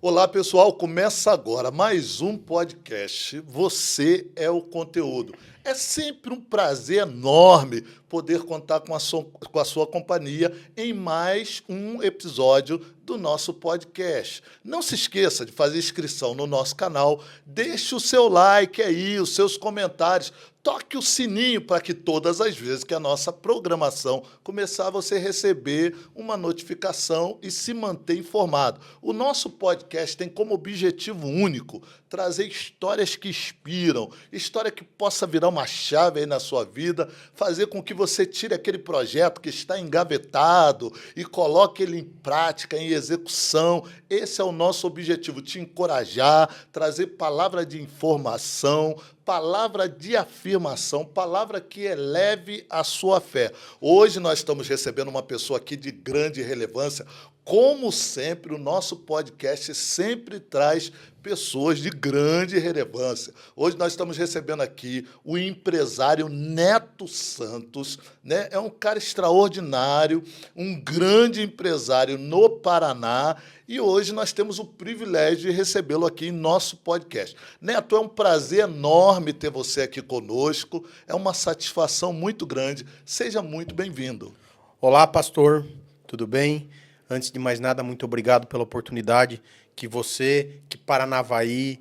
Olá, pessoal. Começa agora mais um podcast. Você é o conteúdo. É sempre um prazer enorme poder contar com a sua companhia em mais um episódio do nosso podcast. Não se esqueça de fazer inscrição no nosso canal, deixe o seu like aí, os seus comentários, toque o sininho para que todas as vezes que a nossa programação começar, você receber uma notificação e se manter informado. O nosso podcast tem como objetivo único trazer histórias que inspiram, história que possa virar uma chave aí na sua vida, fazer com que você tire aquele projeto que está engavetado e coloque ele em prática, em execução. Esse é o nosso objetivo, te encorajar, trazer palavra de informação, palavra de afirmação, palavra que eleve a sua fé. Hoje nós estamos recebendo uma pessoa aqui de grande relevância. Como sempre, o nosso podcast sempre traz pessoas de grande relevância. Hoje nós estamos recebendo aqui o empresário Neto Santos, né? É um cara extraordinário, um grande empresário no Paraná, e hoje nós temos o privilégio de recebê-lo aqui em nosso podcast. Neto, é um prazer enorme ter você aqui conosco, é uma satisfação muito grande. Seja muito bem-vindo. Olá, pastor, tudo bem? Antes de mais nada, muito obrigado pela oportunidade que você, que Paranavaí,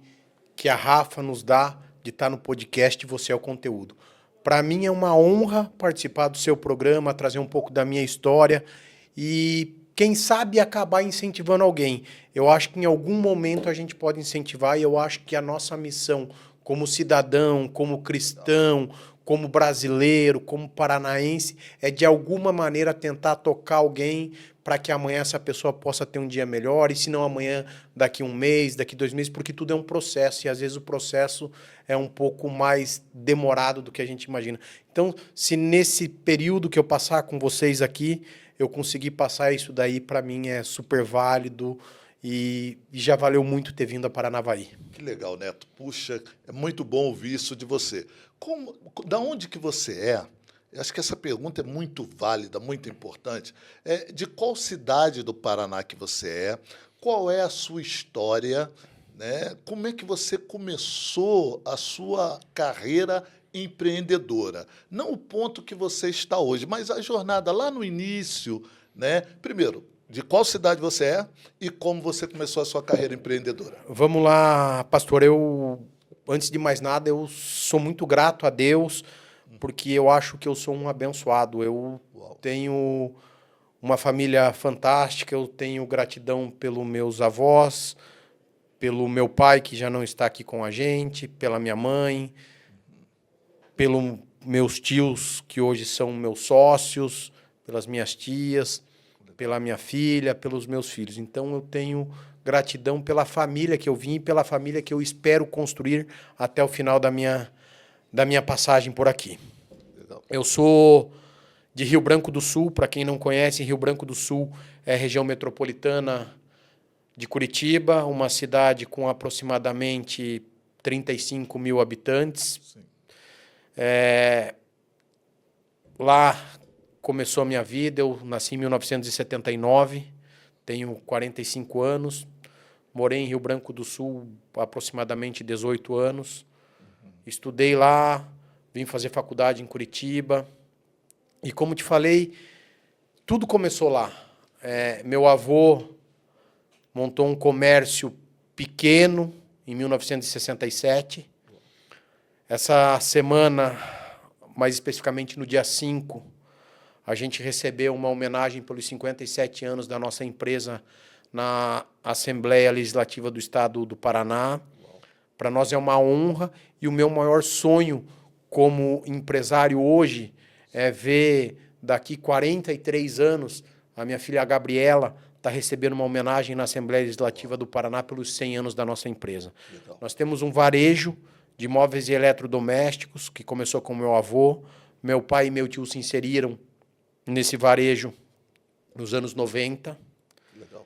que a Rafa nos dá de estar no podcast Você é o Conteúdo. Para mim é uma honra participar do seu programa, trazer um pouco da minha história e, quem sabe, acabar incentivando alguém. Eu acho que em algum momento a gente pode incentivar e eu acho que a nossa missão como cidadão, como cristão, como brasileiro, como paranaense, é de alguma maneira tentar tocar alguém para que amanhã essa pessoa possa ter um dia melhor, e se não amanhã, daqui um mês, daqui 2 meses, porque tudo é um processo, e às vezes o processo é um pouco mais demorado do que a gente imagina. Então, se nesse período que eu passar com vocês aqui, eu conseguir passar isso daí, para mim é super válido, e já valeu muito ter vindo a Paranavaí. Que legal, Neto. Puxa, é muito bom ouvir isso de você. Da onde que você é? Eu acho que essa pergunta é muito válida, muito importante. De qual cidade do Paraná que você é? Qual é a sua história? Né? Como é que você começou a sua carreira empreendedora? Não o ponto que você está hoje, mas a jornada lá no início, né? Primeiro, de qual cidade você é e como você começou a sua carreira empreendedora? Vamos lá, pastor. Antes de mais nada, eu sou muito grato a Deus, porque eu acho que eu sou um abençoado. Eu Uau. tenho uma família fantástica, eu tenho gratidão pelos meus avós, pelo meu pai, que já não está aqui com a gente, pela minha mãe, pelos meus tios, que hoje são meus sócios, pelas minhas tias, pela minha filha, pelos meus filhos. Então, eu tenho gratidão pela família que eu vim e pela família que eu espero construir até o final da minha passagem por aqui. Legal. Eu sou de Rio Branco do Sul. Para quem não conhece, Rio Branco do Sul é a região metropolitana de Curitiba, uma cidade com aproximadamente 35 mil habitantes. Sim. Lá começou a minha vida. Eu nasci em 1979, tenho 45 anos, morei em Rio Branco do Sul aproximadamente 18 anos, estudei lá, vim fazer faculdade em Curitiba, e como te falei, tudo começou lá. Meu avô montou um comércio pequeno em 1967. Essa semana, mais especificamente no dia 5, a gente recebeu uma homenagem pelos 57 anos da nossa empresa na Assembleia Legislativa do Estado do Paraná. Para nós é uma honra, e o meu maior sonho como empresário hoje é ver daqui 43 anos a minha filha Gabriela está recebendo uma homenagem na Assembleia Legislativa do Paraná pelos 100 anos da nossa empresa. Legal. Nós temos um varejo de móveis e eletrodomésticos que começou com meu avô. Meu pai e meu tio se inseriram nesse varejo nos anos 90. Legal.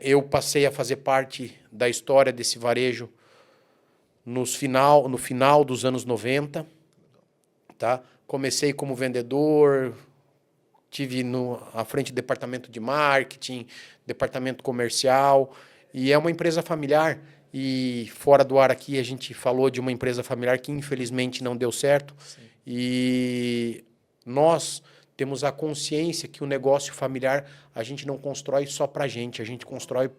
Eu passei a fazer parte da história desse varejo no final dos anos 90. Tá? Comecei como vendedor, tive à frente do departamento de marketing, departamento comercial. E é uma empresa familiar. E fora do ar aqui a gente falou de uma empresa familiar que infelizmente não deu certo. Sim. E nós temos a consciência que o negócio familiar a gente não constrói só para a gente constrói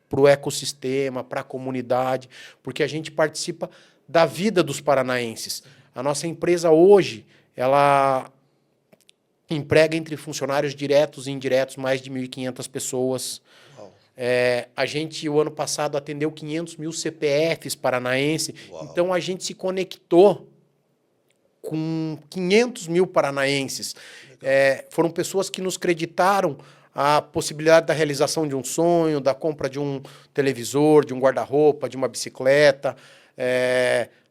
para o ecossistema, para a comunidade, porque a gente participa da vida dos paranaenses. A nossa empresa hoje, ela emprega entre funcionários diretos e indiretos mais de 1.500 pessoas. A gente, o ano passado, atendeu 500 mil CPFs paranaenses. Então, a gente se conectou com 500 mil paranaenses. Foram pessoas que nos creditaram a possibilidade da realização de um sonho, da compra de um televisor, de um guarda-roupa, de uma bicicleta.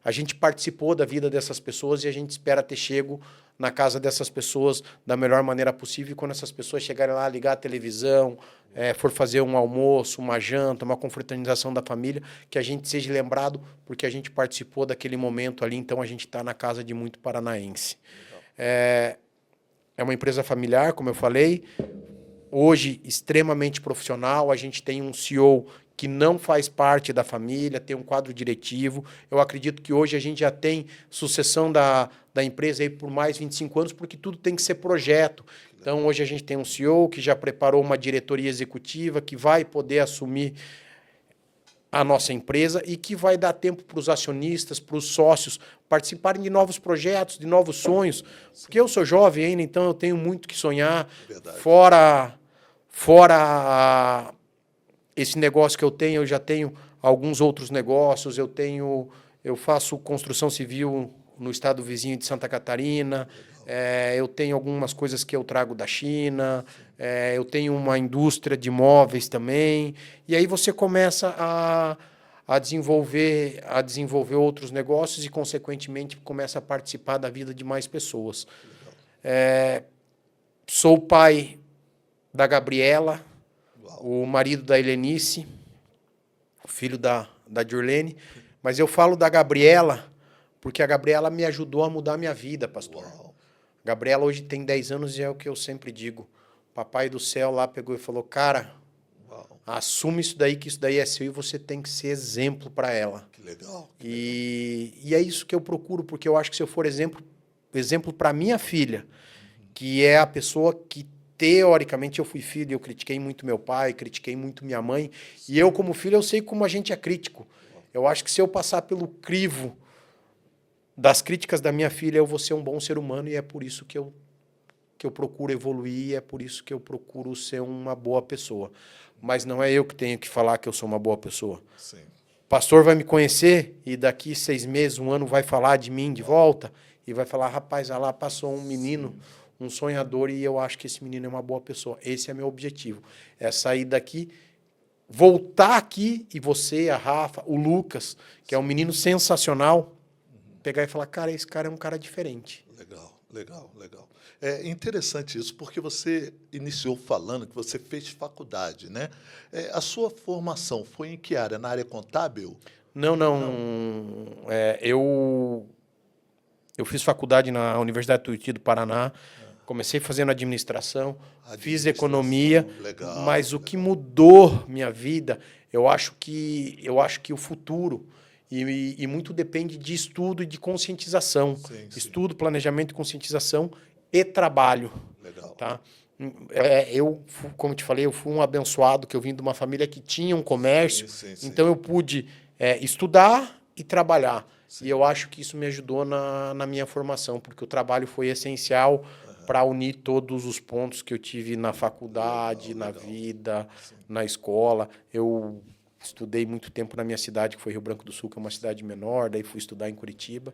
A gente participou da vida dessas pessoas e a gente espera ter chego na casa dessas pessoas da melhor maneira possível. E quando essas pessoas chegarem lá, ligar a televisão, for fazer um almoço, uma janta, uma confraternização da família, que a gente seja lembrado porque a gente participou daquele momento ali, então a gente está na casa de muito paranaense. É uma empresa familiar, como eu falei, hoje extremamente profissional, a gente tem um CEO que não faz parte da família, tem um quadro diretivo. Eu acredito que hoje a gente já tem sucessão da empresa aí por mais 25 anos, porque tudo tem que ser projeto. Então, hoje a gente tem um CEO que já preparou uma diretoria executiva que vai poder assumir a nossa empresa e que vai dar tempo para os acionistas, para os sócios participarem de novos projetos, de novos sonhos. Porque eu sou jovem ainda, então eu tenho muito que sonhar. Verdade. Fora esse negócio que eu já tenho alguns outros negócios. Eu faço construção civil no estado vizinho de Santa Catarina. Eu tenho algumas coisas que eu trago da China. Eu tenho uma indústria de móveis também. E aí você começa a desenvolver outros negócios e, consequentemente, começa a participar da vida de mais pessoas. Sou pai da Gabriela, o marido da Helenice, o filho da Dirlene. Mas eu falo da Gabriela porque a Gabriela me ajudou a mudar a minha vida, pastor. A Gabriela hoje tem 10 anos e é o que eu sempre digo. Papai do céu lá pegou e falou, cara, assume isso daí, que isso daí é seu e você tem que ser exemplo para ela. Que legal. E é isso que eu procuro, porque eu acho que se eu for exemplo para minha filha, que é a pessoa que, teoricamente, eu fui filho, eu critiquei muito meu pai, critiquei muito minha mãe, e eu, como filho, eu sei como a gente é crítico. Eu acho que se eu passar pelo crivo das críticas da minha filha, eu vou ser um bom ser humano, e é por isso que eu procuro evoluir, é por isso que eu procuro ser uma boa pessoa. Mas não é eu que tenho que falar que eu sou uma boa pessoa. Sim. O pastor vai me conhecer e daqui 6 meses, 1 ano, vai falar de mim de volta e vai falar, rapaz, lá passou um menino, um sonhador, e eu acho que esse menino é uma boa pessoa. Esse é meu objetivo. É sair daqui, voltar aqui e você, a Rafa, o Lucas, que é um menino sensacional, pegar e falar, cara, esse cara é um cara diferente. Legal. É interessante isso, porque você iniciou falando que você fez faculdade, né? A sua formação foi em que área? Na área contábil? Não. Eu fiz faculdade na Universidade Tuiuti do Paraná, comecei fazendo administração, fiz economia, legal, mas o que mudou minha vida, eu acho que o futuro, e muito depende de estudo e de conscientização. Sim. Estudo, planejamento, conscientização e trabalho. Legal. Tá? Como te falei, eu fui um abençoado, que eu vim de uma família que tinha um comércio, Sim. então eu pude estudar e trabalhar. Sim. E eu acho que isso me ajudou na minha formação, porque o trabalho foi essencial para unir todos os pontos que eu tive na faculdade, na vida, na escola. Eu estudei muito tempo na minha cidade, que foi Rio Branco do Sul, que é uma cidade menor, daí fui estudar em Curitiba,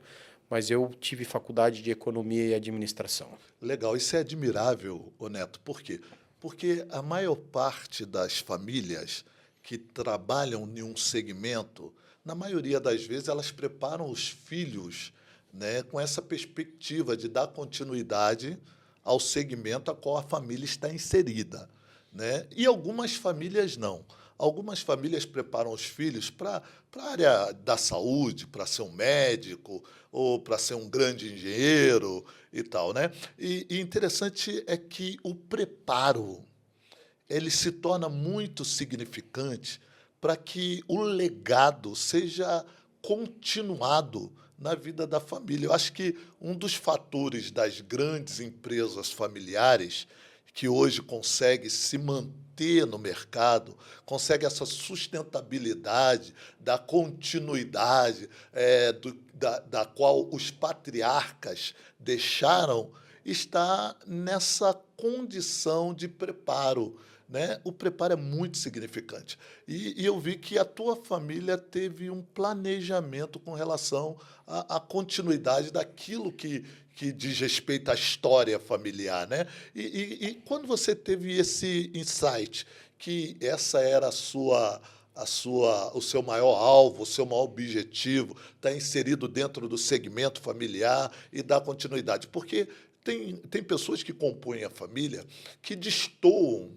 mas eu tive faculdade de economia e administração. Legal, isso é admirável, ô Neto. Por quê? Porque a maior parte das famílias que trabalham em um segmento, na maioria das vezes, elas preparam os filhos, né, com essa perspectiva de dar continuidade ao segmento a qual a família está inserida, né? E algumas famílias não. Algumas famílias preparam os filhos para a área da saúde, para ser um médico ou para ser um grande engenheiro e tal, né? E interessante é que o preparo ele se torna muito significante para que o legado seja continuado na vida da família. Eu acho que um dos fatores das grandes empresas familiares que hoje consegue se manter no mercado, consegue essa sustentabilidade da continuidade da qual os patriarcas deixaram, está nessa condição de preparo. Né? O preparo é muito significante. E eu vi que a tua família teve um planejamento com relação à continuidade daquilo que diz respeito à história familiar. Né? E quando você teve esse insight, que essa era o seu maior alvo, o seu maior objetivo, está inserido dentro do segmento familiar e dar continuidade. Porque tem pessoas que compõem a família que destoam,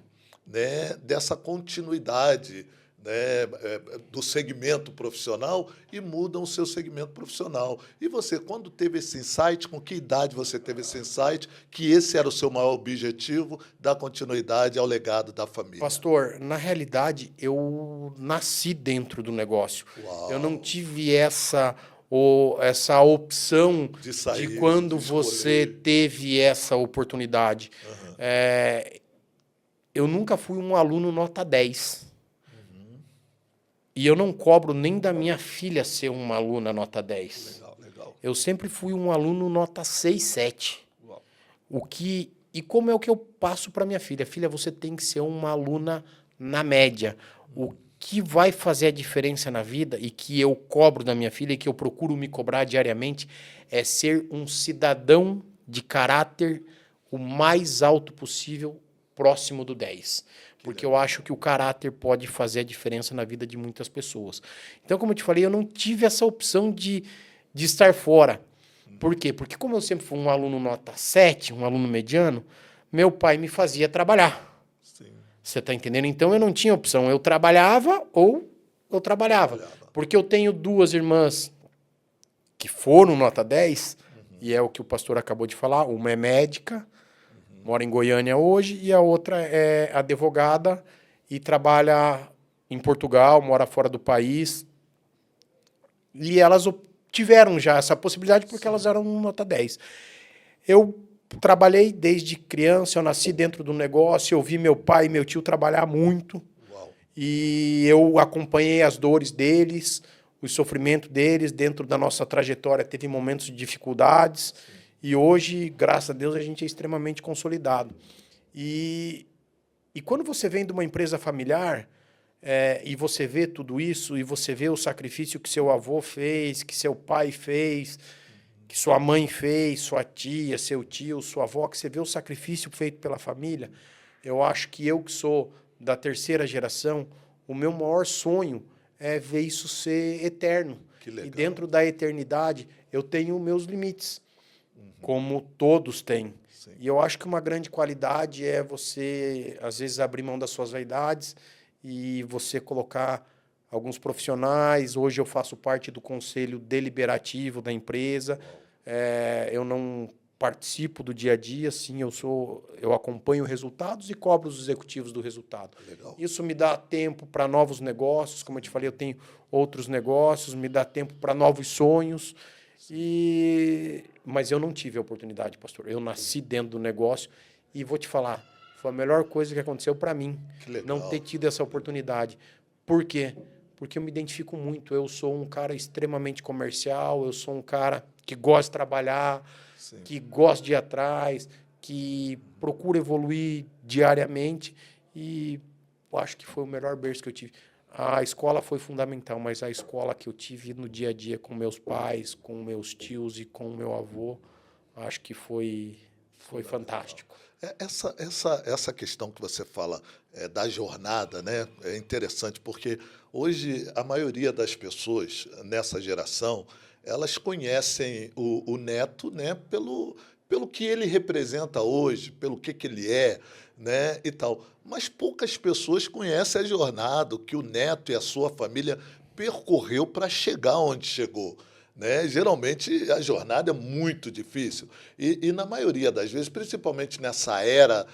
né, dessa continuidade, né, do segmento profissional e mudam o seu segmento profissional. E você, quando teve esse insight, com que idade você teve esse insight, que esse era o seu maior objetivo, dar continuidade ao legado da família? Pastor, na realidade, eu nasci dentro do negócio. Uau. Eu não tive essa opção de sair, de quando de você teve essa oportunidade. Uhum. Eu nunca fui um aluno nota 10. Uhum. E eu não cobro nem da minha filha ser uma aluna nota 10. Legal, legal. Eu sempre fui um aluno nota 6, 7. Uau. E como é o que eu passo para minha filha? Filha, você tem que ser uma aluna na média. O que vai fazer a diferença na vida e que eu cobro da minha filha e que eu procuro me cobrar diariamente é ser um cidadão de caráter o mais alto possível, próximo do 10. Porque eu acho que o caráter pode fazer a diferença na vida de muitas pessoas. Então, como eu te falei, eu não tive essa opção de estar fora. Por quê? Porque como eu sempre fui um aluno nota 7, um aluno mediano, meu pai me fazia trabalhar. Sim. Você está entendendo? Então, eu não tinha opção. Eu trabalhava ou eu trabalhava. Porque eu tenho 2 irmãs que foram nota 10, e é o que o pastor acabou de falar. Uma é médica, mora em Goiânia hoje, e a outra é advogada e trabalha em Portugal, mora fora do país. E elas tiveram já essa possibilidade porque elas eram nota 10. Eu trabalhei desde criança, eu nasci dentro do negócio, eu vi meu pai e meu tio trabalhar muito. Uau. E eu acompanhei as dores deles, o sofrimento deles dentro da nossa trajetória. Teve momentos de dificuldades. Sim. E hoje, graças a Deus, a gente é extremamente consolidado. E quando você vem de uma empresa familiar e você vê tudo isso, e você vê o sacrifício que seu avô fez, que seu pai fez, que sua mãe fez, sua tia, seu tio, sua avó, que você vê o sacrifício feito pela família, eu acho que eu que sou da 3ª geração, o meu maior sonho é ver isso ser eterno. Que legal. E dentro da eternidade, eu tenho meus limites. Como todos têm. Sim. E eu acho que uma grande qualidade é você, às vezes, abrir mão das suas vaidades e você colocar alguns profissionais. Hoje eu faço parte do conselho deliberativo da empresa. Eu não participo do dia a dia, sim, eu acompanho resultados e cobro os executivos do resultado. Legal. Isso me dá tempo para novos negócios. Como eu te falei, eu tenho outros negócios, me dá tempo para novos sonhos. Mas eu não tive a oportunidade, pastor. Eu nasci dentro do negócio e vou te falar, foi a melhor coisa que aconteceu para mim, não ter tido essa oportunidade. Por quê? Porque eu me identifico muito. Eu sou um cara extremamente comercial, eu sou um cara que gosta de trabalhar, sim, que gosta de ir atrás, que procura evoluir diariamente, e eu acho que foi o melhor berço que eu tive. A escola foi fundamental, mas a escola que eu tive no dia a dia com meus pais, com meus tios e com meu avô, acho que foi fantástico. Essa questão que você fala da jornada, né, é interessante, porque hoje a maioria das pessoas nessa geração, elas conhecem o neto, né, pelo que ele representa hoje, pelo que ele é, né, e tal. Mas poucas pessoas conhecem a jornada, o que o neto e a sua família percorreu para chegar onde chegou. Né? Geralmente, a jornada é muito difícil. E, na maioria das vezes, principalmente nessa era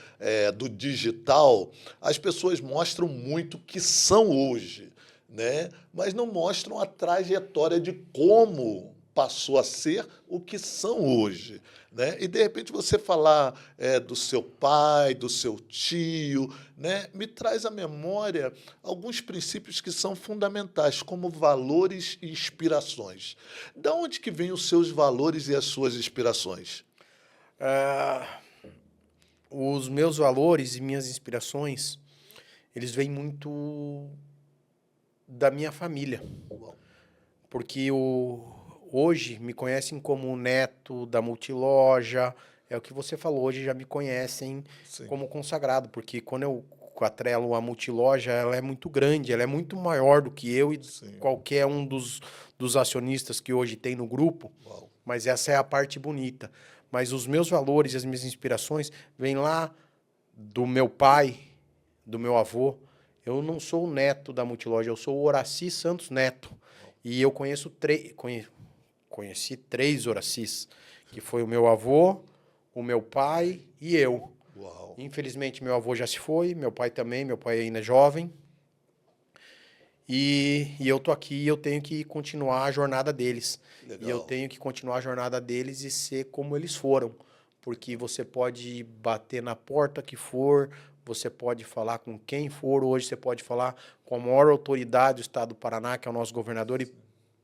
do digital, as pessoas mostram muito o que são hoje. né? Mas não mostram a trajetória de como passou a ser o que são hoje, né? E, de repente, você falar do seu pai, do seu tio, né? Me traz à memória alguns princípios que são fundamentais, como valores e inspirações. Da onde que vêm os seus valores e as suas inspirações? Ah, os meus valores e minhas inspirações, eles vêm muito da minha família. Uau. Porque hoje me conhecem como o neto da multiloja. É o que você falou, hoje já me conhecem Sim, como consagrado, porque quando eu atrelo a multiloja, ela é muito grande, ela é muito maior do que eu e sim. qualquer um dos acionistas que hoje tem no grupo, Uau. mas essa é a parte bonita. Mas os meus valores e as minhas inspirações vêm lá do meu pai, do meu avô. Eu não sou o neto da multiloja, eu sou o Horaci Santos Neto. E eu conheci três Horacis, que foi o meu avô, o meu pai e eu. Uau. Infelizmente, meu avô já se foi, meu pai também, meu pai ainda é jovem. E eu tô aqui e eu tenho que continuar a jornada deles. E eu Legal. tenho que continuar a jornada deles e ser como eles foram. Porque você pode bater na porta que for, você pode falar com quem for, hoje você pode falar com a maior autoridade do estado do Paraná, que é o nosso governador, e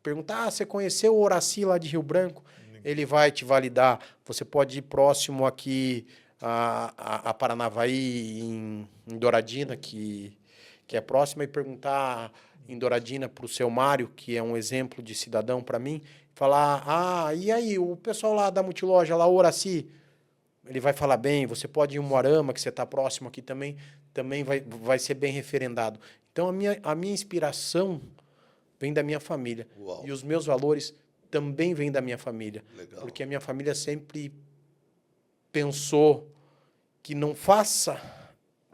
perguntar: você conheceu o Horaci lá de Rio Branco? Ele vai te validar. Você pode ir próximo aqui a Paranavaí, em Douradina, que é próxima, e perguntar em Douradina para o seu Mário, que é um exemplo de cidadão para mim, falar: e aí, o pessoal lá da Multiloja, lá, o Horaci, ele vai falar bem. Você pode ir em Umuarama, que você está próximo aqui também vai ser bem referendado. Então, a minha inspiração vem da minha família. Uau. E os meus valores também vêm da minha família. Legal. Porque a minha família sempre pensou que não faça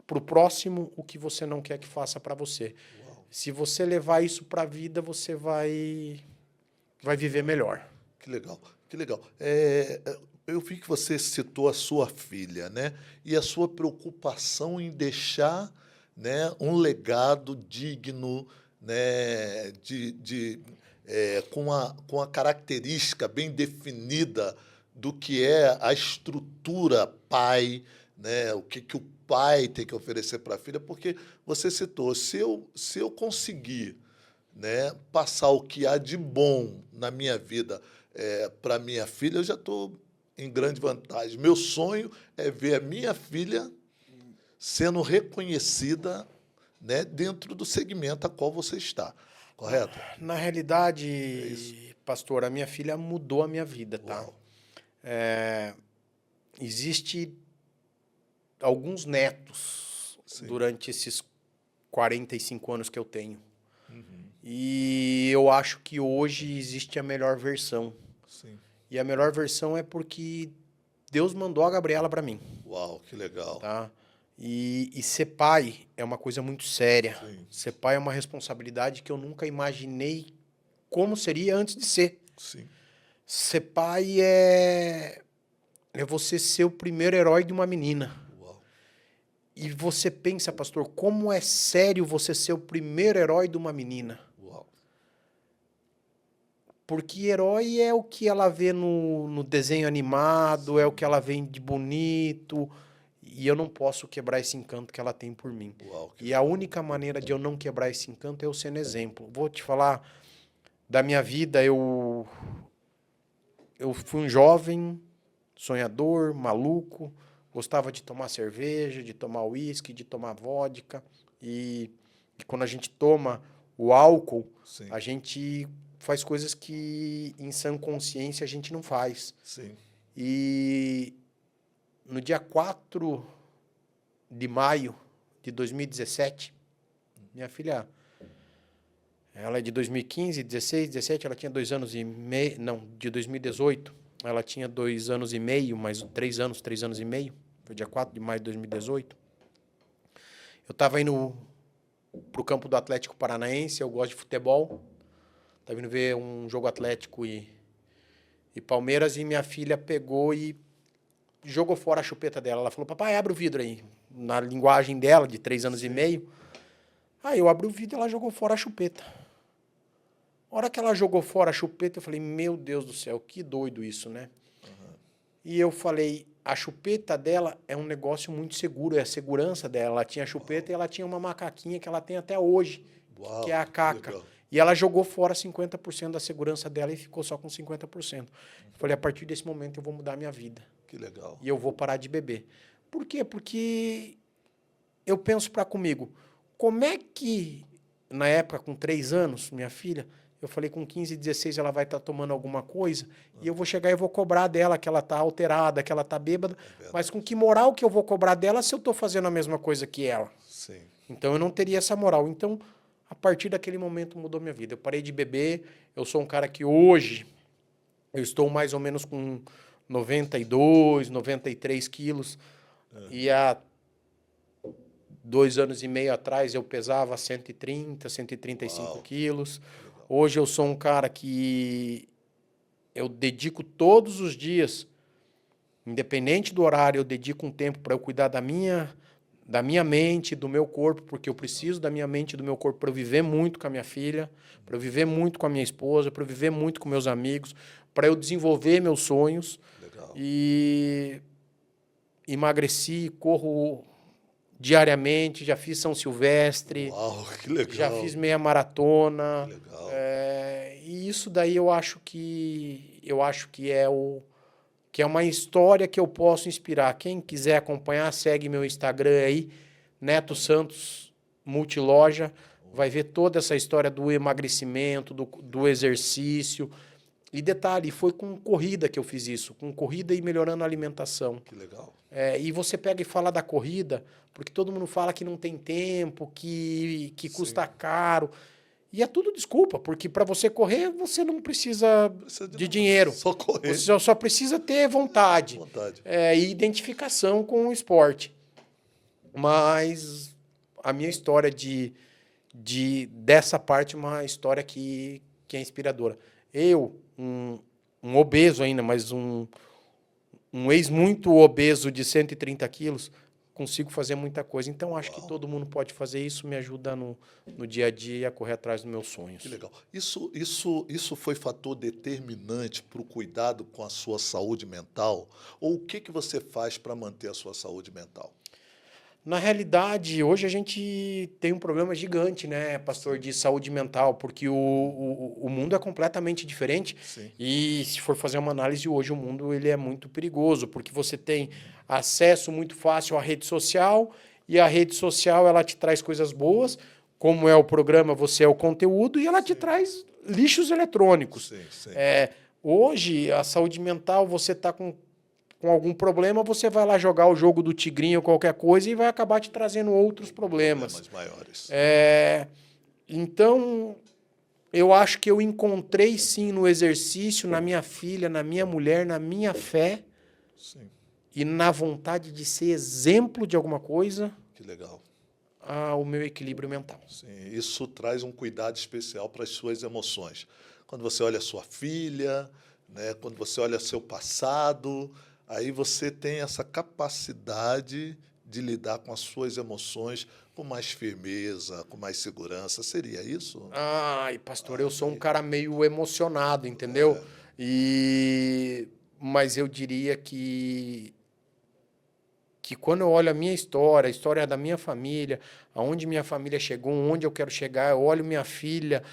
para o próximo o que você não quer que faça para você. Uau. Se você levar isso para a vida, você vai viver melhor. Que legal, que legal. Eu vi que você citou a sua filha, né? E a sua preocupação em deixar, né, um legado digno, né, com a característica bem definida do que é a estrutura pai, né? O que o pai tem que oferecer para a filha, porque você citou, se eu conseguir, né, passar o que há de bom na minha vida para minha filha, eu já estou em grande vantagem. Meu sonho é ver a minha filha sendo reconhecida, né, dentro do segmento a qual você está. Correto? Na É isso? realidade, pastor, a minha filha mudou a minha vida, tá? Uau. Existe alguns netos Sim. durante esses 45 anos que eu tenho. E eu acho que hoje existe a melhor versão. Sim. E a melhor versão é porque Deus mandou a Gabriela para mim, Uau, que legal. tá? E ser pai é uma coisa muito séria. Sim. Ser pai é uma responsabilidade que eu nunca imaginei como seria antes de ser. Sim. Ser pai é você ser o primeiro herói de uma menina. Uau. E você pensa, pastor, como é sério você ser o primeiro herói de uma menina? Uau. Porque herói é o que ela vê no desenho animado, é o que ela vê de bonito. E eu não posso quebrar esse encanto que ela tem por mim. Uau, que E a única maneira de eu não quebrar esse encanto é eu sendo exemplo. Vou te falar da minha vida. Eu fui um jovem, sonhador, maluco. Gostava de tomar cerveja, de tomar uísque, de tomar vodka. E quando a gente toma o álcool, Sim. a gente faz coisas que em sã consciência a gente não faz. Sim. E no dia 4 de maio de 2017, minha filha, ela é de 2015, 16, 17, ela tinha 2 anos e meio, não, de 2018, ela tinha 2 anos e meio, mais 3 anos e meio, foi dia 4 de maio de 2018. Eu estava indo pro campo do Atlético Paranaense, eu gosto de futebol, estava indo ver um jogo Atlético e Palmeiras, e minha filha pegou e jogou fora a chupeta dela. Ela falou: papai, abre o vidro aí. Na linguagem dela, de 3 anos e meio. Aí eu abri o vidro e ela jogou fora a chupeta. A hora que ela jogou fora a chupeta, eu falei, meu Deus do céu, que doido isso, né? E eu falei, a chupeta dela é um negócio muito seguro, é a segurança dela. Ela tinha a chupeta e ela tinha uma macaquinha que ela tem até hoje, que é a Caca. Legal. E ela jogou fora 50% da segurança dela e ficou só com 50%. Eu falei, a partir desse momento eu vou mudar a minha vida. Que legal. E eu vou parar de beber. Por quê? Porque eu penso para comigo, como é que, na época, com 3 anos, minha filha, eu falei, com 15, 16 ela vai estar tomando alguma coisa e eu vou chegar e vou cobrar dela que ela está alterada, que ela está bêbada, mas com que moral que eu vou cobrar dela se eu estou fazendo a mesma coisa que ela? Sim. Então, eu não teria essa moral. Então, a partir daquele momento, mudou minha vida. Eu parei de beber, eu sou um cara que hoje, eu estou mais ou menos com 92, 93 quilos, e há 2 anos e meio atrás eu pesava 130, 135 quilos. Hoje eu sou um cara que eu dedico todos os dias, independente do horário, eu dedico um tempo para eu cuidar da minha mente, do meu corpo, porque eu preciso da minha mente e do meu corpo para eu viver muito com a minha filha, para eu viver muito com a minha esposa, para eu viver muito com meus amigos, para eu desenvolver meus sonhos. Legal. E emagreci, corro diariamente, já fiz São Silvestre, Uau, que legal. já fiz meia maratona. Que legal. E isso daí eu acho que é uma história que eu posso inspirar. Quem quiser acompanhar, segue meu Instagram aí, Neto Santos Multiloja, vai ver toda essa história do emagrecimento, do exercício. E detalhe, foi com corrida que eu fiz isso, com corrida e melhorando a alimentação. Que legal. E você pega e fala da corrida, porque todo mundo fala que não tem tempo, que custa caro. E é tudo desculpa, porque para você correr, você não precisa de dinheiro. Só correr. Você só precisa ter vontade. E identificação com o esporte. Mas a minha história dessa parte é uma história que é inspiradora. Eu, um obeso ainda, mas um ex muito obeso de 130 quilos, consigo fazer muita coisa. Então, acho que todo mundo pode fazer isso, me ajuda no dia a dia a correr atrás dos meus sonhos. Que legal. Isso foi fator determinante para o cuidado com a sua saúde mental? Ou o que você faz para manter a sua saúde mental? Na realidade, hoje a gente tem um problema gigante, né, pastor, de saúde mental, porque o mundo é completamente diferente. Sim. E se for fazer uma análise hoje, o mundo ele é muito perigoso, porque você tem acesso muito fácil à rede social, e a rede social ela te traz coisas boas, como é o programa, você é o conteúdo, e ela te traz lixos eletrônicos. Sim. Hoje, a saúde mental, você está com algum problema, você vai lá jogar o jogo do tigrinho ou qualquer coisa e vai acabar te trazendo outros problemas. Maiores. Então, eu acho que eu encontrei sim no exercício, na minha filha, na minha mulher, na minha fé. Sim. E na vontade de ser exemplo de alguma coisa. Que legal. O meu equilíbrio mental. Sim, isso traz um cuidado especial para as suas emoções. Quando você olha a sua filha, né, quando você olha seu passado, aí você tem essa capacidade de lidar com as suas emoções com mais firmeza, com mais segurança. Seria isso? Ai, pastor, eu sou um cara meio emocionado, entendeu? Mas eu diria que quando eu olho a minha história, a história da minha família, aonde minha família chegou, onde eu quero chegar, eu olho minha filha,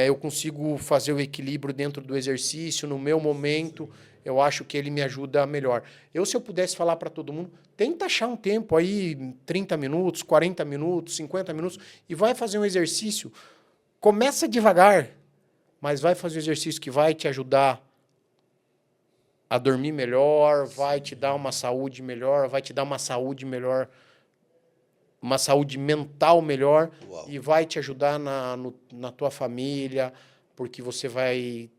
eu consigo fazer o equilíbrio dentro do exercício, no meu momento, eu acho que ele me ajuda melhor. Se eu pudesse falar para todo mundo, tenta achar um tempo aí, 30 minutos, 40 minutos, 50 minutos, e vai fazer um exercício. Começa devagar, mas vai fazer um exercício que vai te ajudar a dormir melhor, vai te dar uma saúde melhor, vai te dar uma saúde melhor, uma saúde mental melhor. Uau. E vai te ajudar na tua família, porque você vai,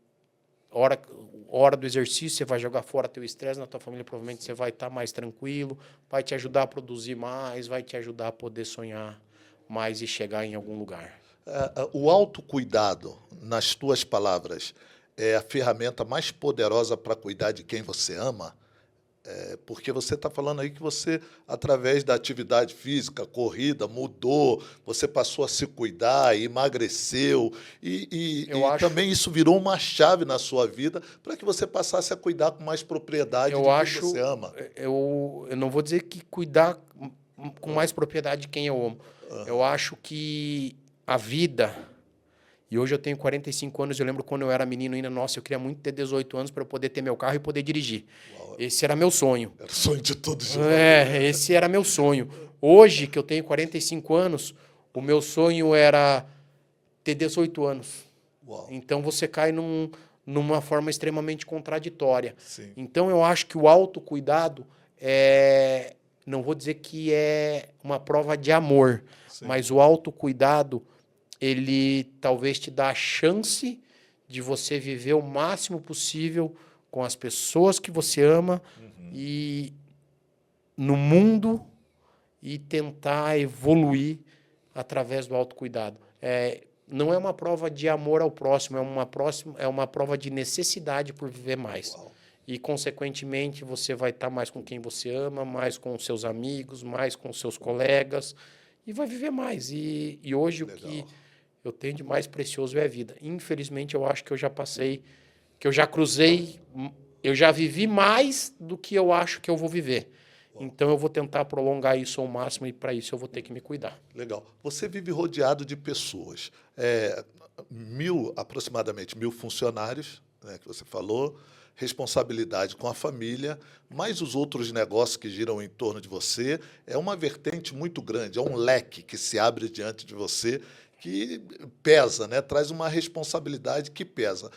hora do exercício, você vai jogar fora teu estresse, na tua família provavelmente você vai estar mais tranquilo, vai te ajudar a produzir mais, vai te ajudar a poder sonhar mais e chegar em algum lugar. O autocuidado, nas tuas palavras, é a ferramenta mais poderosa para cuidar de quem você ama? Porque você está falando aí que você, através da atividade física, corrida, mudou, você passou a se cuidar, emagreceu, Eu e acho, também isso virou uma chave na sua vida para que você passasse a cuidar com mais propriedade eu de quem você acho, ama. eu não vou dizer que cuidar com mais propriedade de quem eu amo. Eu Aham. acho que a vida, e hoje eu tenho 45 anos, eu lembro quando eu era menino ainda, nossa, eu queria muito ter 18 anos para eu poder ter meu carro e poder dirigir. Uau, Esse era meu sonho. era o sonho de todo jovem, né? Esse era meu sonho. Hoje, que eu tenho 45 anos, o meu sonho era ter 18 anos. Uau, Então você cai numa forma extremamente contraditória. sim, Então eu acho que o autocuidado é. Não vou dizer que é uma prova de amor, sim. mas o autocuidado, ele talvez te dá a chance de você viver o máximo possível com as pessoas que você ama e no mundo e tentar evoluir através do autocuidado. Não é uma prova de amor ao próximo, é uma prova de necessidade por viver mais. Uau, E, consequentemente, você vai estar mais com quem você ama, mais com os seus amigos, mais com os seus colegas, e vai viver mais. E hoje o que legal. eu tenho de mais precioso é a vida. Infelizmente, eu acho que eu já passei, que eu já cruzei, eu já vivi mais do que eu acho que eu vou viver. Então eu vou tentar prolongar isso ao máximo e para isso eu vou ter que me cuidar. Legal. Você vive rodeado de pessoas. Aproximadamente 1.000 funcionários, né, que você falou, responsabilidade com a família, mais os outros negócios que giram em torno de você. É uma vertente muito grande, é um leque que se abre diante de você que pesa, né? Traz uma responsabilidade que pesa.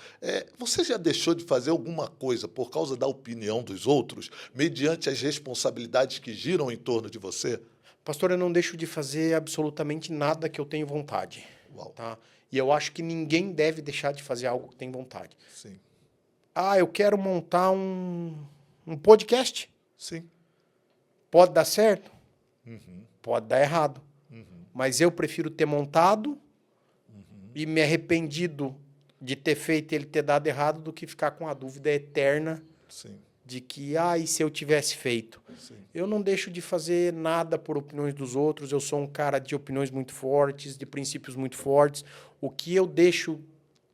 Você já deixou de fazer alguma coisa por causa da opinião dos outros, mediante as responsabilidades que giram em torno de você? Pastor, eu não deixo de fazer absolutamente nada que eu tenho vontade, Uau, tá? E eu acho que ninguém deve deixar de fazer algo que tem vontade. sim, Ah, eu quero montar um podcast. sim. Pode dar certo? Uhum, Pode dar errado. uhum, Mas eu prefiro ter montado e me arrependido de ter feito ele ter dado errado do que ficar com a dúvida eterna sim, de que, e se eu tivesse feito? sim. Eu não deixo de fazer nada por opiniões dos outros, eu sou um cara de opiniões muito fortes, de princípios muito fortes. O que eu deixo,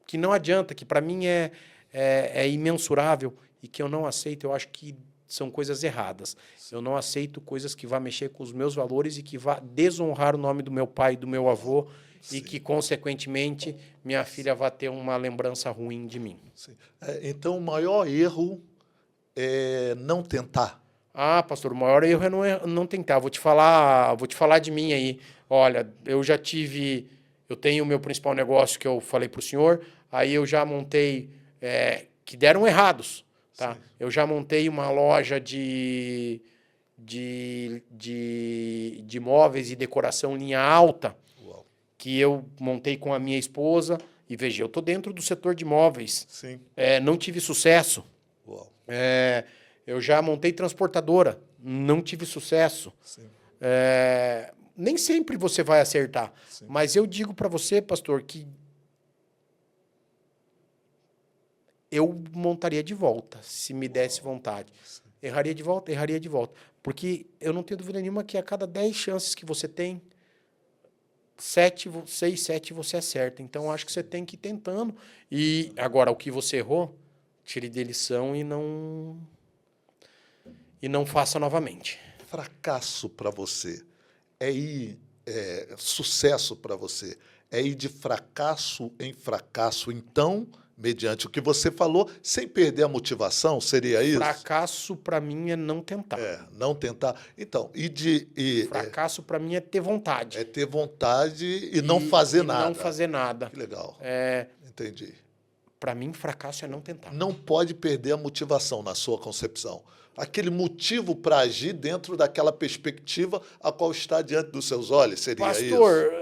que não adianta, que para mim é imensurável e que eu não aceito, eu acho que são coisas erradas. Eu não aceito coisas que vá mexer com os meus valores e que vá desonrar o nome do meu pai e do meu avô e Sim, que, consequentemente, minha filha vá ter uma lembrança ruim de mim. sim. Então, o maior erro é não tentar. Ah, pastor, o maior erro é não tentar. Vou te falar de mim aí. Olha, eu tenho o meu principal negócio que eu falei para o senhor, aí eu já montei, que deram errados, tá? Sim. Eu já montei uma loja de móveis e decoração linha alta, Uau. que eu montei com a minha esposa, e veja, eu estou dentro do setor de móveis, Sim. não tive sucesso. Uau. Eu já montei transportadora, não tive sucesso. Sim. Nem sempre você vai acertar, Sim. mas eu digo para você, pastor, que eu montaria de volta, se me desse vontade. Sim. Erraria de volta, erraria de volta. Porque eu não tenho dúvida nenhuma que a cada 10 chances que você tem, 6, 7 você acerta. Então, eu acho que você tem que ir tentando. E agora, o que você errou, tire de lição e não faça novamente. Fracasso para você sucesso para você é ir de fracasso em fracasso, então, mediante o que você falou, sem perder a motivação, seria isso? Fracasso para mim é não tentar. Não tentar. Então, Fracasso para mim é ter vontade. é ter vontade e não fazer nada. Não fazer nada. Que legal. Entendi. Para mim, fracasso é não tentar. Não pode perder a motivação na sua concepção. Aquele motivo para agir dentro daquela perspectiva a qual está diante dos seus olhos, seria Pastor,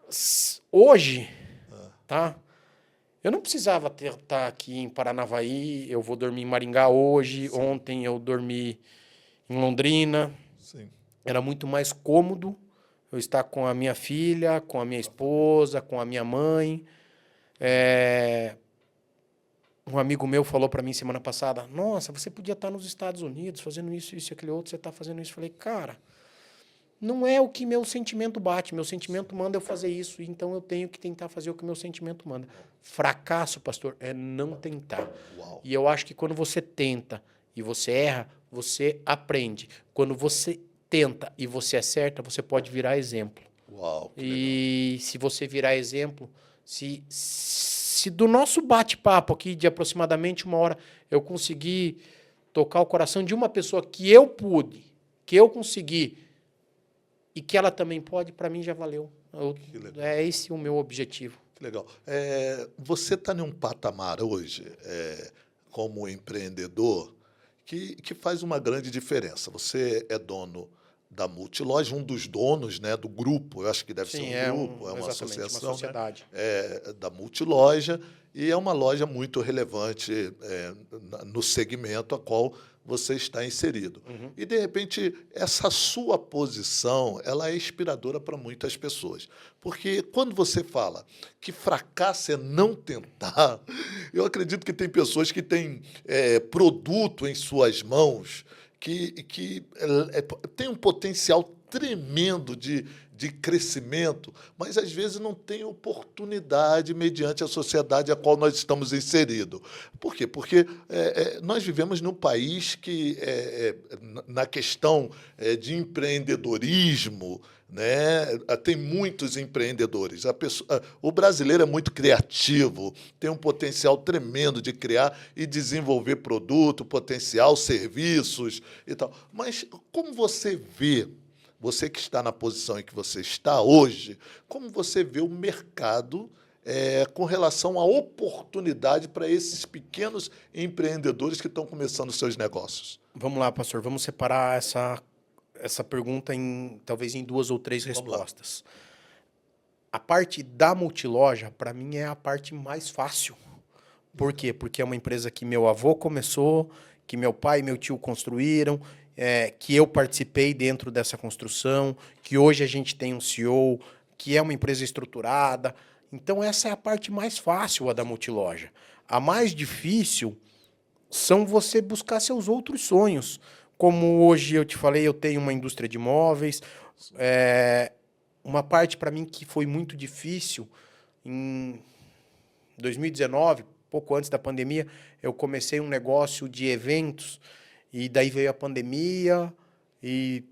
isso? Hoje, tá? Eu não precisava estar aqui em Paranavaí, eu vou dormir em Maringá hoje, Sim. Ontem eu dormi em Londrina. Sim. Era muito mais cômodo eu estar com a minha filha, com a minha esposa, com a minha mãe. Um amigo meu falou para mim semana passada, nossa, você podia estar nos Estados Unidos fazendo isso, isso e aquele outro, você está fazendo isso. Eu falei, cara, não é o que meu sentimento bate, meu sentimento manda eu fazer isso, então eu tenho que tentar fazer o que meu sentimento manda. Fracasso, pastor, é não tentar. Uau. E eu acho que quando você tenta e você erra, você aprende. Quando você tenta e você acerta, você pode virar exemplo. Uau, que legal. E se você virar exemplo, se do nosso bate-papo aqui de aproximadamente 1 hora eu conseguir tocar o coração de uma pessoa que eu pude, que eu consegui e que ela também pode, para mim já valeu. É esse o meu objetivo. Que legal. Você está em um patamar hoje, como empreendedor, que faz uma grande diferença. Você é dono da Multiloja, um dos donos, né, do grupo, eu acho que deve ser um grupo, é uma associação, uma sociedade. Né, da Multiloja, e é uma loja muito relevante no segmento a qual você está inserido. E, de repente, essa sua posição, ela é inspiradora para muitas pessoas. Porque quando você fala que fracasso é não tentar, eu acredito que tem pessoas que têm produto em suas mãos que tem um potencial tremendo de crescimento, mas às vezes não tem oportunidade mediante a sociedade a qual nós estamos inseridos. Por quê? Porque nós vivemos num país que, na questão de empreendedorismo, né, tem muitos empreendedores. O brasileiro é muito criativo, tem um potencial tremendo de criar e desenvolver produto, potencial, serviços e tal. Mas como você vê, você que está na posição em que você está hoje, como você vê o mercado com relação à oportunidade para esses pequenos empreendedores que estão começando seus negócios? Vamos lá, pastor, vamos separar essa pergunta talvez em 2 ou 3 respostas. A parte da Multiloja, para mim, é a parte mais fácil. Por quê? Porque é uma empresa que meu avô começou, que meu pai e meu tio construíram, que eu participei dentro dessa construção, que hoje a gente tem um CEO, que é uma empresa estruturada. Então, essa é a parte mais fácil, a da Multiloja. A mais difícil são você buscar seus outros sonhos. Como hoje eu te falei, eu tenho uma indústria de móveis. Uma parte para mim que foi muito difícil, em 2019, pouco antes da pandemia, eu comecei um negócio de eventos, e daí veio a pandemia, e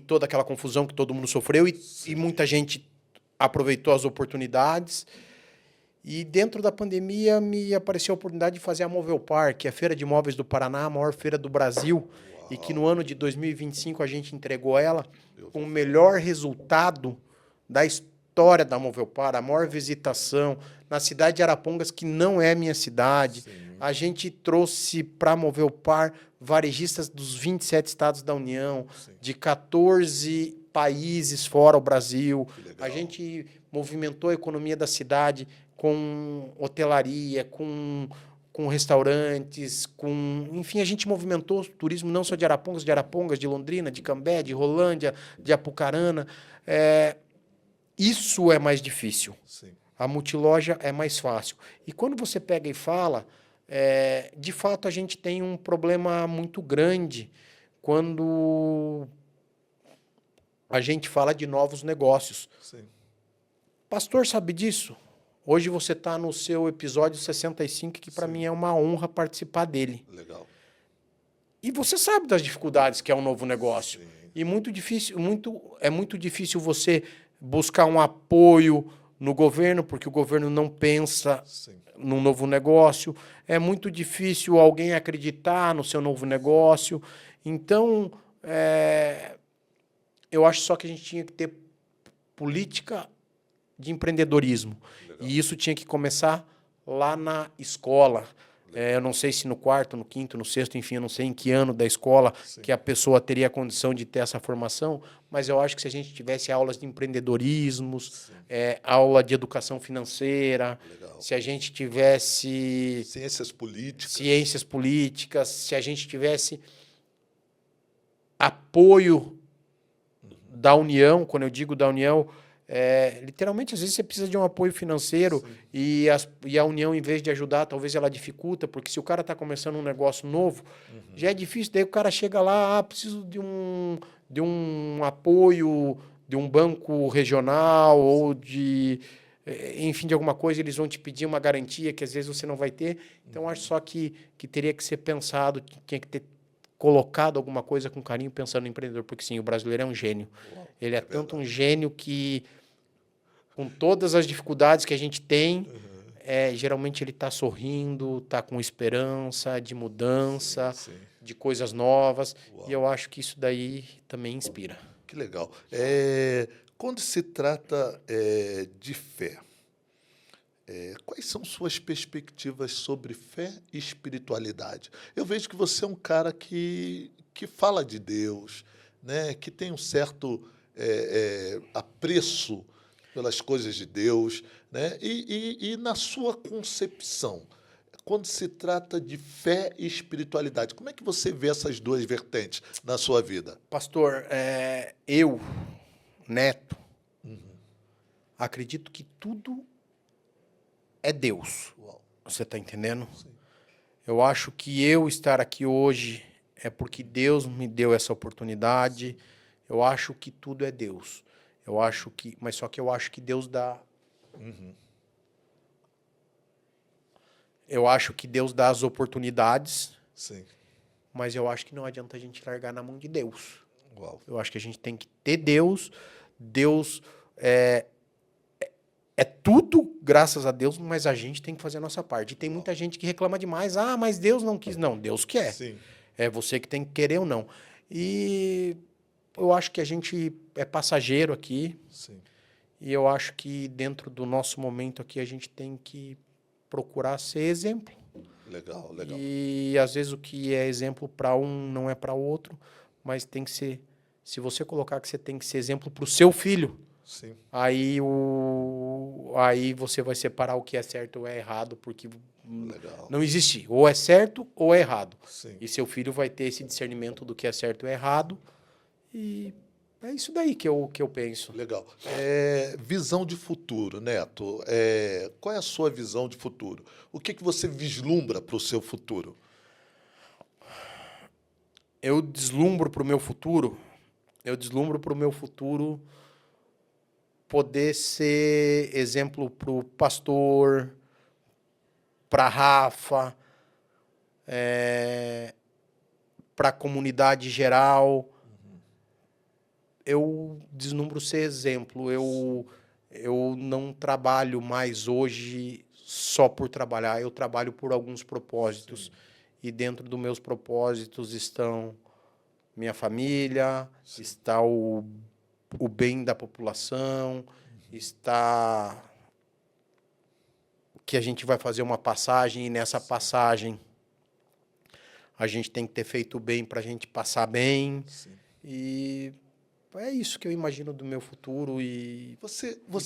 toda aquela confusão que todo mundo sofreu, e muita gente aproveitou as oportunidades. E dentro da pandemia me apareceu a oportunidade de fazer a Movelpar, que é a Feira de Móveis do Paraná, a maior feira do Brasil. Uau. E que no ano de 2025 a gente entregou ela com o melhor resultado da história da Movelpar, a maior visitação na cidade de Arapongas, que não é minha cidade. Sim. A gente trouxe para a Movelpar varejistas dos 27 estados da União, sim, de 14 países fora o Brasil. A gente movimentou a economia da cidade com hotelaria, com restaurantes, enfim, a gente movimentou o turismo não só de Arapongas, de Londrina, de Cambé, de Rolândia, de Apucarana. Isso é mais difícil. Sim. A Multiloja é mais fácil. E quando você pega e fala, de fato a gente tem um problema muito grande quando a gente fala de novos negócios. Sim. Pastor, sabe disso? Hoje você está no seu episódio 65, que para mim é uma honra participar dele. Legal. E você sabe das dificuldades que é um novo negócio. Sim. E é muito difícil você buscar um apoio no governo, porque o governo não pensa num novo negócio. É muito difícil alguém acreditar no seu novo negócio. Então, eu acho só que a gente tinha que ter política de empreendedorismo. Legal. E isso tinha que começar lá na escola. Eu não sei se no 4º, no 5º, no 6º, enfim, eu não sei em que ano da escola que a pessoa teria a condição de ter essa formação, mas eu acho que se a gente tivesse aulas de empreendedorismo, aula de educação financeira, legal, se a gente tivesse ciências políticas, se a gente tivesse apoio da União, quando eu digo da União, Literalmente, às vezes você precisa de um apoio financeiro e a União, em vez de ajudar, talvez ela dificulta, porque se o cara está começando um negócio novo, já é difícil. Daí o cara chega lá, preciso de um apoio de um banco regional ou enfim, de alguma coisa, eles vão te pedir uma garantia que às vezes você não vai ter. Então, acho só que teria que ser pensado, que tinha que ter colocado alguma coisa com carinho pensando no empreendedor, porque sim, o brasileiro é um gênio. Ele é tanto um gênio que, com todas as dificuldades que a gente tem, geralmente ele está sorrindo, está com esperança de mudança, de coisas novas. E eu acho que isso daí também inspira. Que legal. Quando se trata de fé, quais são suas perspectivas sobre fé e espiritualidade? Eu vejo que você é um cara que fala de Deus, né? Que tem um certo apreço pelas coisas de Deus, né? E na sua concepção, quando se trata de fé e espiritualidade, como é que você vê essas duas vertentes na sua vida? Pastor, eu, Neto, acredito que tudo é Deus. Uau. Você está entendendo? Sim. Eu acho que eu estar aqui hoje é porque Deus me deu essa oportunidade. Eu acho que tudo é Deus. Mas só que eu acho que Deus dá. Eu acho que Deus dá as oportunidades. Sim. Mas eu acho que não adianta a gente largar na mão de Deus. Uau. Eu acho que a gente tem que ter Deus. Deus é tudo, graças a Deus, mas a gente tem que fazer a nossa parte. E tem muita gente que reclama demais. Ah, mas Deus não quis. Não, Deus quer. Sim. É você que tem que querer ou não. E eu acho que a gente é passageiro aqui. Sim. E eu acho que dentro do nosso momento aqui a gente tem que procurar ser exemplo. Legal, legal. E às vezes o que é exemplo para um não é para outro, mas tem que ser. Se você colocar que você tem que ser exemplo para o seu filho, Sim. aí você vai separar o que é certo ou é errado, porque Legal. não existe. Ou é certo ou é errado. Sim. E seu filho vai ter esse discernimento do que é certo ou é errado. E é isso daí que eu penso. Legal. Visão de futuro, Neto. Qual é a sua visão de futuro? O que você vislumbra para o seu futuro? Eu deslumbro para o meu futuro poder ser exemplo para o pastor, para a Rafa, para a comunidade geral. Eu deslumbro ser exemplo. Eu não trabalho mais hoje só por trabalhar, eu trabalho por alguns propósitos. Sim. E dentro dos meus propósitos estão minha família, sim, está o bem da população, está que a gente vai fazer uma passagem e nessa passagem a gente tem que ter feito bem para a gente passar bem. Sim. E é isso que eu imagino do meu futuro e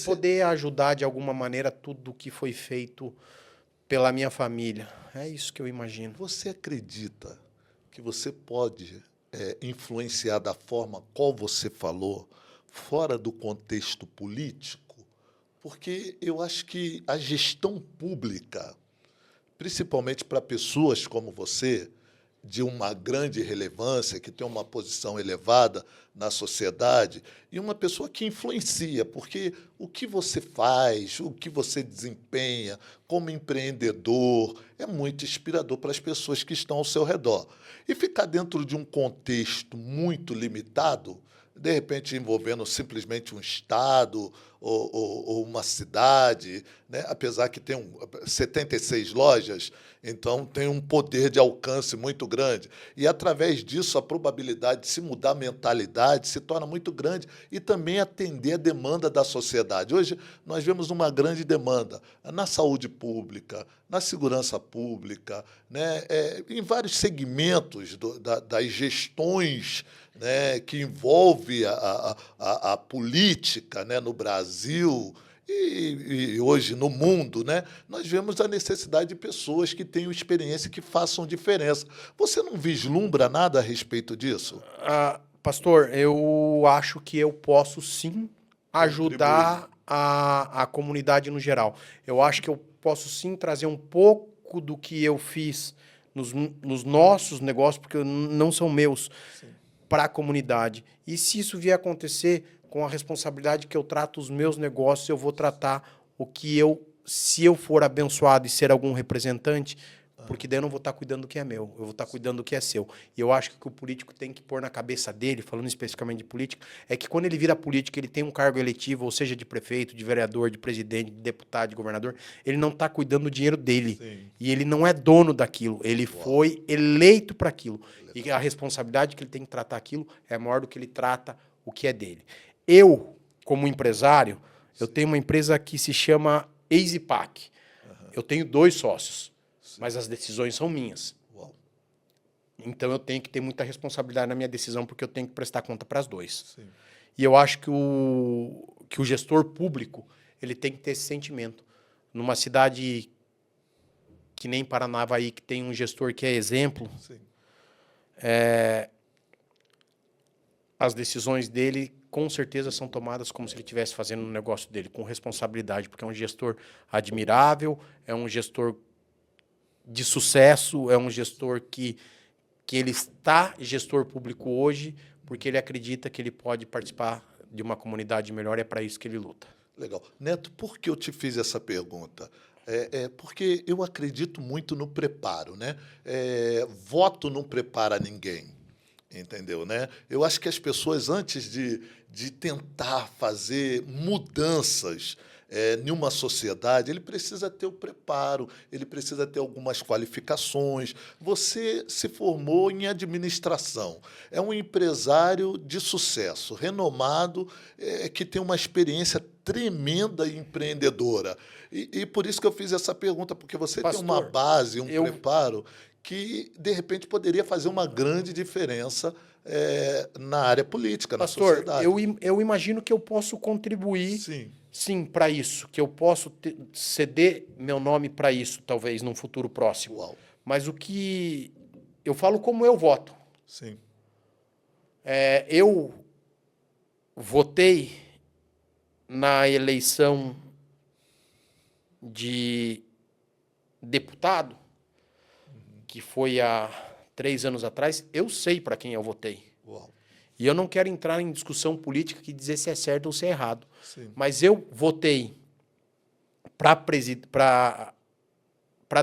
poder ajudar de alguma maneira tudo que foi feito pela minha família. É isso que eu imagino. Você acredita que você pode influenciar da forma qual você falou, fora do contexto político? Porque eu acho que a gestão pública, principalmente para pessoas como você, de uma grande relevância, que tem uma posição elevada na sociedade, e uma pessoa que influencia, porque o que você faz, o que você desempenha como empreendedor, é muito inspirador para as pessoas que estão ao seu redor. E ficar dentro de um contexto muito limitado, de repente envolvendo simplesmente um estado ou uma cidade, né? Apesar que tem 76 lojas, então tem um poder de alcance muito grande. E, através disso, a probabilidade de se mudar a mentalidade se torna muito grande e também atender a demanda da sociedade. Hoje, nós vemos uma grande demanda na saúde pública, na segurança pública, né? Em vários segmentos das gestões, né, que envolve a política, né, no Brasil e hoje no mundo, né, nós vemos a necessidade de pessoas que tenham experiência e que façam diferença. Você não vislumbra nada a respeito disso? Pastor, eu acho que eu posso sim ajudar a comunidade no geral. Eu acho que eu posso sim trazer um pouco do que eu fiz nos nossos negócios, porque não são meus, para a comunidade. E se isso vier a acontecer, com a responsabilidade que eu trato os meus negócios, eu vou tratar o que eu, se eu for abençoado e ser algum representante, porque daí eu não vou estar cuidando do que é meu, eu vou estar cuidando do que é seu. E eu acho que o que o político tem que pôr na cabeça dele, falando especificamente de política, é que quando ele vira político, ele tem um cargo eletivo, ou seja, de prefeito, de vereador, de presidente, de deputado, de governador, ele não está cuidando do dinheiro dele. Sim. E ele não é dono daquilo, ele foi eleito para aquilo. E a responsabilidade que ele tem que tratar aquilo é maior do que ele trata o que é dele. Eu, como empresário, eu tenho uma empresa que se chama EasyPack. Eu tenho 2 sócios. Mas as decisões são minhas. Uau. Então eu tenho que ter muita responsabilidade na minha decisão, porque eu tenho que prestar conta para as 2. Sim. E eu acho que o gestor público ele tem que ter esse sentimento. Numa cidade que nem Paranavaí, que tem um gestor que é exemplo, Sim. as decisões dele com certeza são tomadas como se ele estivesse fazendo um negócio dele, com responsabilidade, porque é um gestor admirável, é um gestor de sucesso, é um gestor que ele está gestor público hoje, porque ele acredita que ele pode participar de uma comunidade melhor, e é para isso que ele luta. Legal. Neto, por que eu te fiz essa pergunta? Porque eu acredito muito no preparo, né? Voto não prepara ninguém, entendeu, né? Eu acho que as pessoas, antes de tentar fazer mudanças em uma sociedade, ele precisa ter o preparo, ele precisa ter algumas qualificações. Você se formou em administração, é um empresário de sucesso, renomado, que tem uma experiência tremenda e empreendedora. E por isso que eu fiz essa pergunta, porque você Pastor, tem uma base, um preparo que, de repente, poderia fazer uma grande diferença na área política, Pastor, na sociedade. eu imagino que eu posso contribuir, Sim. sim, para isso, que eu posso ceder meu nome para isso, talvez, num futuro próximo. Uau. Mas o que... Eu falo como eu voto. Sim. Eu votei na eleição de deputado, que foi há 3 anos atrás. Eu sei para quem eu votei. Uau. E eu não quero entrar em discussão política que dizer se é certo ou se é errado. Sim. Mas eu votei para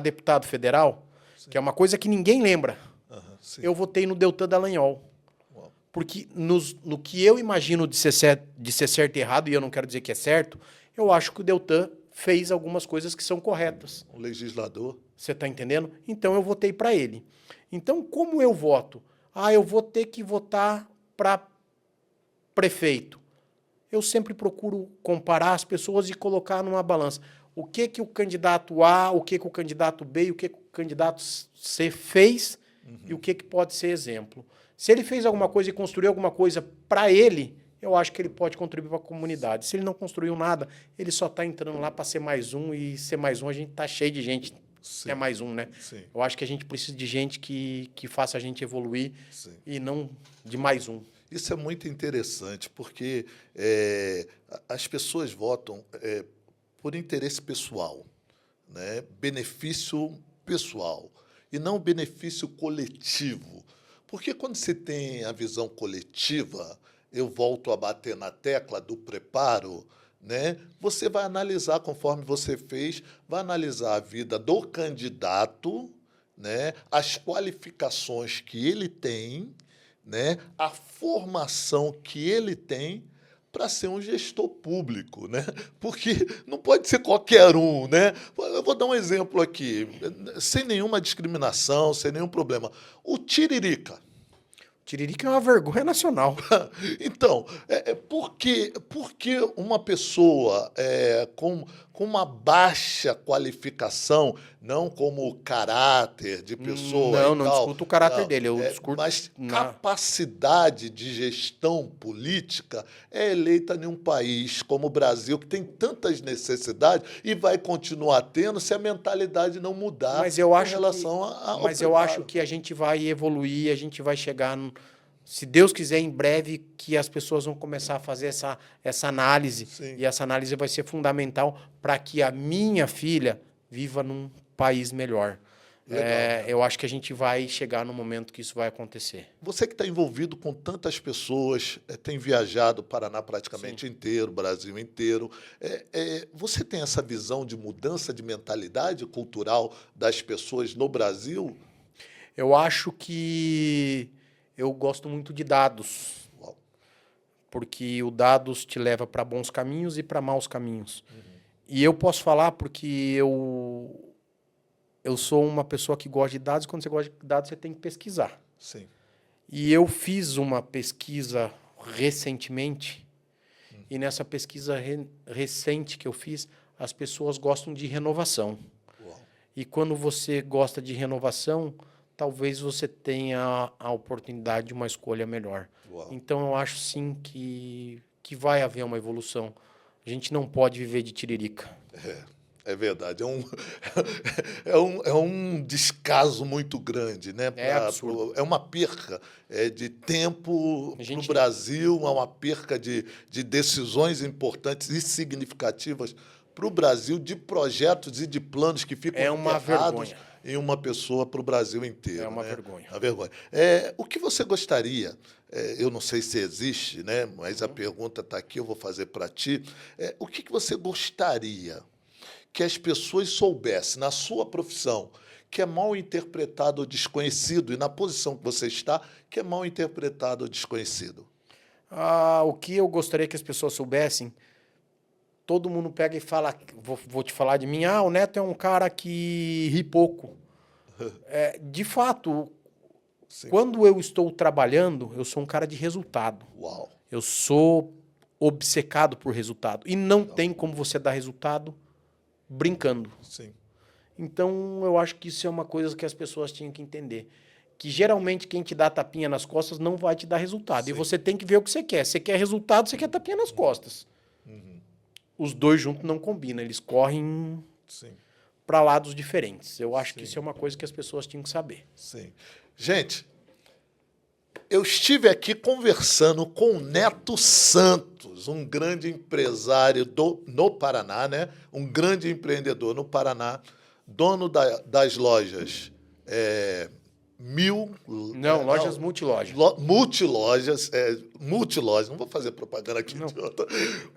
deputado federal, sim, que é uma coisa que ninguém lembra. Eu votei no Deltan Dallagnol. Uau. Porque no que eu imagino de ser certo e errado, e eu não quero dizer que é certo, eu acho que o Deltan fez algumas coisas que são corretas. Um legislador. Você está entendendo? Então eu votei para ele. Então, como eu voto? Eu vou ter que votar para prefeito. Eu sempre procuro comparar as pessoas e colocar numa balança. O que o candidato A, o que o candidato B e o que o candidato C fez, e o que pode ser exemplo. Se ele fez alguma coisa e construiu alguma coisa para ele, eu acho que ele pode contribuir para a comunidade. Se ele não construiu nada, ele só está entrando lá para ser mais um, e ser mais um, a gente está cheio de gente. Sim. É mais um, né? Sim. Eu acho que a gente precisa de gente que faça a gente evoluir. Sim. E não de mais um. Isso é muito interessante, porque as pessoas votam por interesse pessoal, né? Benefício pessoal, e não benefício coletivo. Porque quando você tem a visão coletiva, eu volto a bater na tecla do preparo, né? Você vai analisar, conforme você fez, vai analisar a vida do candidato, né? As qualificações que ele tem, né? A formação que ele tem para ser um gestor público, né? Porque não pode ser qualquer um, né? Eu vou dar um exemplo aqui, sem nenhuma discriminação, sem nenhum problema. O Tiririca. Tiririca é uma vergonha nacional. Então, por que uma pessoa com uma baixa qualificação, não como caráter de pessoa não discuto o caráter dele, eu discuto... Mas capacidade de gestão política é eleita em um país como o Brasil, que tem tantas necessidades e vai continuar tendo se a mentalidade não mudar em relação ao Mas eu acho que a gente vai evoluir, a gente vai chegar Se Deus quiser, em breve, que as pessoas vão começar a fazer essa análise. Sim. E essa análise vai ser fundamental para que a minha filha viva num país melhor. Legal, Eu acho que a gente vai chegar no momento que isso vai acontecer. Você que está envolvido com tantas pessoas, tem viajado o Paraná praticamente inteiro, Brasil inteiro. Você tem essa visão de mudança de mentalidade cultural das pessoas no Brasil? Eu acho que eu gosto muito de dados, Uau. porque o dados te leva para bons caminhos e para maus caminhos. E eu posso falar porque eu sou uma pessoa que gosta de dados, e quando você gosta de dados, você tem que pesquisar. Sim. E eu fiz uma pesquisa recentemente, e nessa pesquisa recente que eu fiz, as pessoas gostam de renovação. Uau. E quando você gosta de renovação, talvez você tenha a oportunidade de uma escolha melhor. Uau. Então, eu acho sim que vai haver uma evolução. A gente não pode viver de tiririca. É verdade. É um descaso muito grande, né? Absurdo. É uma perca de tempo gente... no Brasil, é uma perca de decisões importantes e significativas para o Brasil, de projetos e de planos que ficam enterrados em uma pessoa para o Brasil inteiro. É uma vergonha. Uma vergonha. O que você gostaria, eu não sei se existe, né? Mas a pergunta está aqui, eu vou fazer para ti. O que você gostaria que as pessoas soubessem, na sua profissão, que é mal interpretado ou desconhecido, e na posição que você está, que é mal interpretado ou desconhecido? O que eu gostaria que as pessoas soubessem, todo mundo pega e fala, vou te falar de mim, o Neto é um cara que ri pouco. De fato, Sim. Quando eu estou trabalhando, eu sou um cara de resultado. Uau. Eu sou obcecado por resultado. E não tem como você dar resultado brincando. Sim. Então, eu acho que isso é uma coisa que as pessoas tinham que entender. Que geralmente quem te dá tapinha nas costas não vai te dar resultado. Sim. E você tem que ver o que você quer. Você quer resultado, você quer tapinha nas costas. Os dois juntos não combinam. Eles correm para lados diferentes. Eu acho que isso é uma coisa que as pessoas tinham que saber. Sim. Gente, eu estive aqui conversando com o Neto Santos, um grande empresário no Paraná, né? Um grande empreendedor no Paraná, dono das lojas Lojas multilojas. Multilojas, não vou fazer propaganda aqui de outra.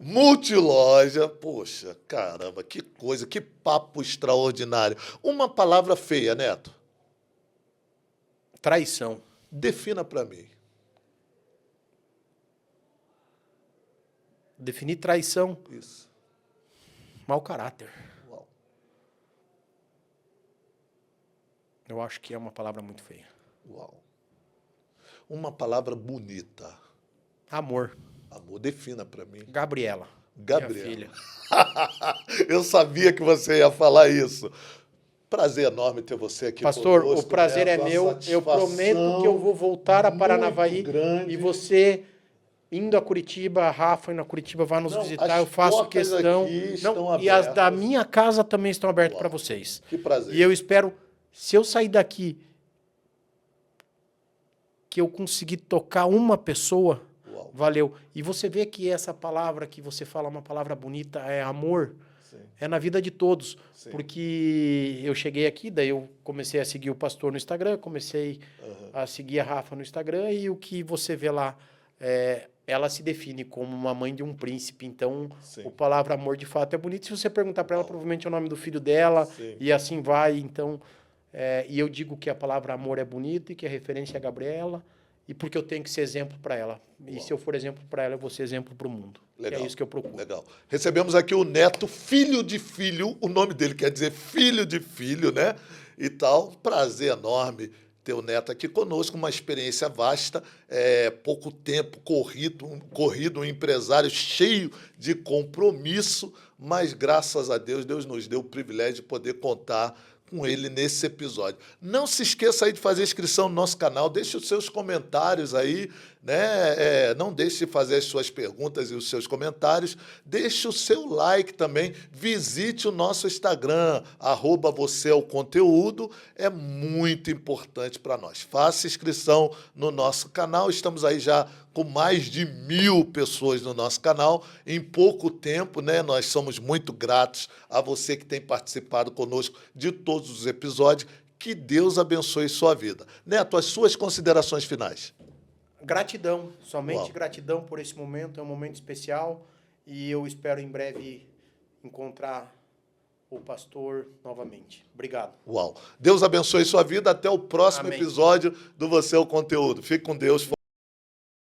Multiloja, poxa, caramba, que coisa, que papo extraordinário. Uma palavra feia, Neto. Traição. Defina para mim. Definir traição. Isso. Mau caráter. Uau. Eu acho que é uma palavra muito feia. Uau. Uma palavra bonita. Amor. Amor, defina para mim. Gabriela. Gabriela. Minha filha. Eu sabia que você ia falar isso. Prazer enorme ter você aqui Pastor, conosco, o prazer Neto, é meu. Eu prometo que eu vou voltar a Paranavaí. Grande. E você, indo a Curitiba, a Rafa indo a Curitiba, vai nos visitar. Eu faço questão. E as da minha casa também estão abertas para vocês. Que prazer. E eu espero, se eu sair daqui, que eu conseguir tocar uma pessoa, valeu. E você vê que essa palavra que você fala, uma palavra bonita, é amor. Sim. É na vida de todos. Sim. Porque eu cheguei aqui, daí eu comecei a seguir o pastor no Instagram, comecei a seguir a Rafa no Instagram, e o que você vê lá, ela se define como uma mãe de um príncipe. Então, a palavra amor de fato é bonita. Se você perguntar para ela, provavelmente é o nome do filho dela, e assim vai. Então, e eu digo que a palavra amor é bonita e que a referência é a Gabriela, e porque eu tenho que ser exemplo para ela. E se eu for exemplo para ela, eu vou ser exemplo para o mundo. Legal. É isso que eu procuro. Legal. Recebemos aqui o Neto, filho de filho, o nome dele quer dizer filho de filho, né? E tal. Prazer enorme ter o Neto aqui conosco, uma experiência vasta, pouco tempo corrido, um empresário cheio de compromisso, mas graças a Deus, Deus nos deu o privilégio de poder contar com ele nesse episódio. Não se esqueça aí de fazer inscrição no nosso canal, deixe os seus comentários aí, né? Não deixe de fazer as suas perguntas e os seus comentários. Deixe o seu like também. Visite o nosso Instagram, @vocêeoconteúdo. É muito importante para nós. Faça inscrição no nosso canal. Estamos aí já com mais de 1000 pessoas no nosso canal. Em pouco tempo, né? Nós somos muito gratos a você que tem participado conosco de todos os episódios. Que Deus abençoe sua vida. Neto, as suas considerações finais. Gratidão, somente Uau. gratidão por esse momento, é um momento especial e eu espero em breve encontrar o pastor novamente. Obrigado. Uau. Deus abençoe sua vida. Até o próximo Amém. episódio do Você é o Conteúdo. Fique com Deus.